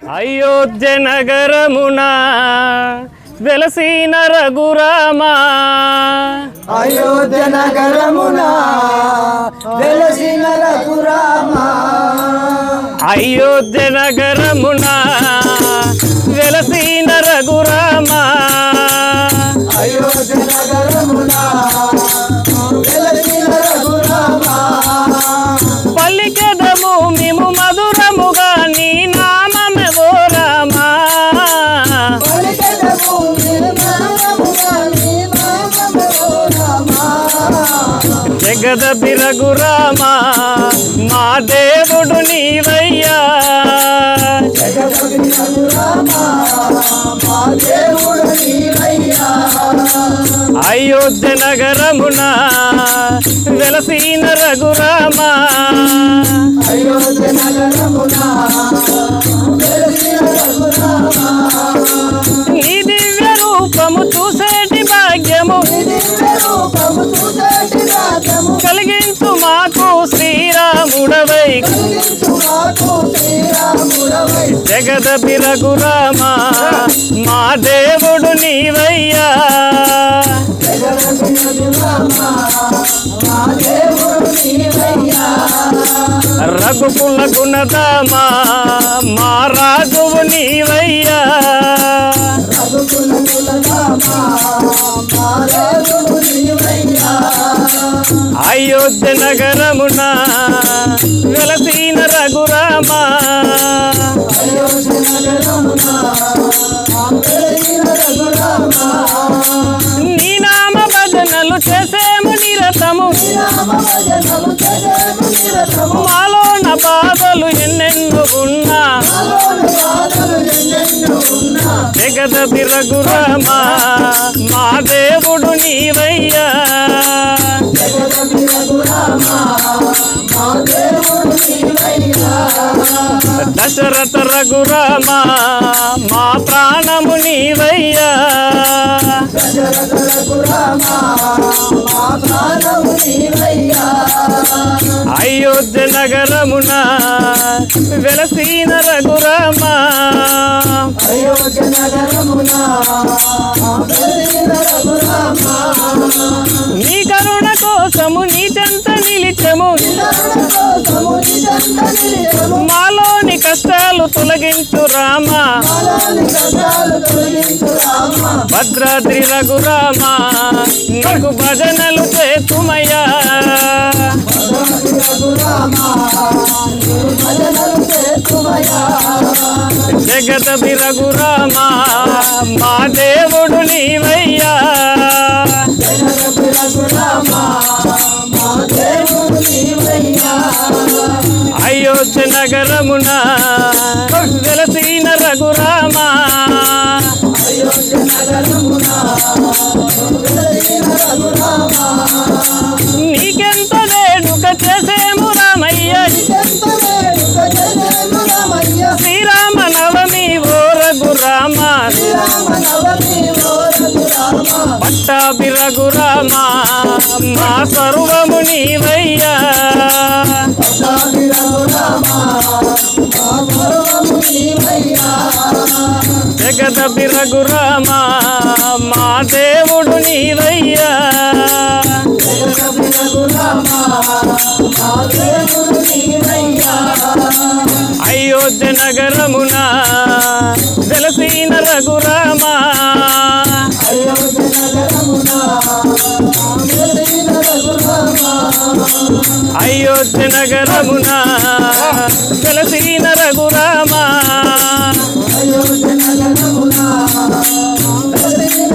అయోధ్య నగరమున వెలసిన రఘురామా, అయోధ్య నగరమున వెలసిన రఘురామా, అయోధ్య నగరమున వెలసిన రఘురామా, అయోధ్య నగరమున వెలసిన రఘురామా, పలికెదము మేము మధురముగా నీ నామమెవో రామా, పలికెదము మేము మధురముగా నీ నామమెవో రామా, జగదపి రఘురామా మా దేవుడు నీవయ్యా, జగదపి రఘురామా మా దేవుడు నీవయ్యా, అయోధ్య నగరమున వెలసిన రఘురామా, అయోధ్య నగరమున వెలసిన రఘురామా, నీ దివ్య రూపము చూసేటి భాగ్యము రూపము చూసేటి రాజ్యము కలిగించు మాకు శ్రీరాముడవై, కలిగించు మాకు శ్రీరాముడవై, జగదపి రఘురామా మా దేవుడు నీవయ్యా, జగదపి రఘురామా మా దేవుడు నీవయ్యా, రఘుకుల గుణదామా మా రాజువు నీవయ్యా, రఘుకుల కులరామా మా దేవుడు నీవయ్యా, అయోధ్య నగరమున వెలసిన రఘురామా, అయోధ్య నగరమున వెలసిన రఘురామా, నీ నామ భజనలు చేసేము నిరతము, రామ భజనము చేసేము నిరతము, మాలోన బాధలు ఎన్నెన్నో ఉన్నా నాలోని బాధలు ఎన్నెన్నో ఉన్నా, జగదపి రఘురామా మా దేవుడు నీవయ్యా, జగదపి రఘురామా మా దేవుడు నీవయ్యా, దశరథ రఘురామా మా ప్రాణము నీవయ్యా, దశరథ రఘురామా మా ప్రాణము నీవయ్యా, అయోధ్య నగరమున వెలసిన రఘురామా, అయోధ్య నగరమున వెలసిన రఘురామా, నీ కరుణ కోసము నీ చెంత నిలిచెము, కరుణ కోసము నిజంత నిలిచెము, మాలోని కష్టాలు తొలగించు రామా, మాలోని కష్టాలు తొలగించు రామా, భద్రాద్రి రఘురామా నీకు భజనలు చేతుమయ్యా, భద్రాద్రి రఘురామా నీవు భజనలు చేస్తుమయ్యా, జగదపి రఘురామా మా దేవుడు నీవయ్యా, జగదపి రఘురామా మా దేవుడు నీవయ్యా, అయోధ్య నగరమున వెలసిన రఘురామా, అయోధ్య నగరమున వెలసిన రఘురామా, నీకెంత వేడుక చేసేము రామయ్య, ఎంత వేడుక చేసేము రామయ్య, శ్రీరామ నవమి ఓ రఘురామా, శ్రీరామ నవమి ఓ రఘురామా, పట్టాభి రఘురామా మా సర్వము నీవయ్యా, పట్టాభి రఘురామా మా సర్వము నీవయ్యా, జగదపి రఘురామా మా దేవుడు నీవయ్యా, జగదపి రఘురామా మా దేవుడు నీవయ్యా, అయోధ్య నగరమున వెలసిన రఘురామా, అయోధ్య నగరమున వెలసిన రఘురామా, అయోధ్య నగరమున వెలసిన రఘురామా, అయోధ్య నగరమున వెలసిన